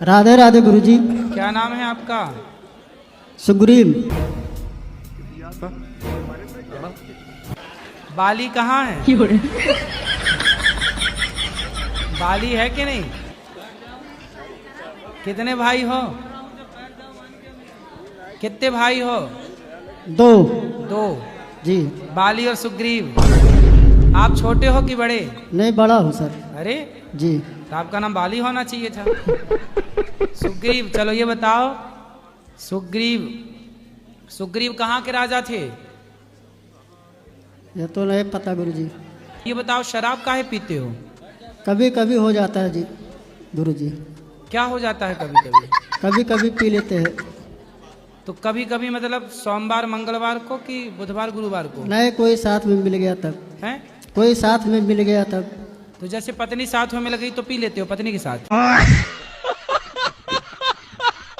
राधे राधे गुरुजी। क्या नाम है आपका? सुग्रीव। बाली कहाँ है? बाली है कि नहीं? कितने भाई हो? कितने भाई हो? दो। दो। जी। बाली और सुग्रीव। आप छोटे हो कि बड़े? नहीं, बड़ा हूँ सर। अरे जी। तो आपका नाम बाली होना चाहिए था। सुग्रीव, चलो ये बताओ, सुग्रीव सुग्रीव कहाँ के राजा थे? ये तो नहीं पता गुरुजी। ये बताओ, शराब काहे पीते हो? कभी कभी हो जाता है जी गुरुजी। क्या हो जाता है कभी कभी? कभी कभी पी लेते हैं। तो कभी कभी मतलब सोमवार मंगलवार को कि बुधवार गुरुवार को? नहीं, कोई साथ में मिल गया तब। हैं? कोई साथ में मिल गया तब। तो जैसे पत्नी साथ में मिल गई तो पी लेते हो पत्नी के साथ?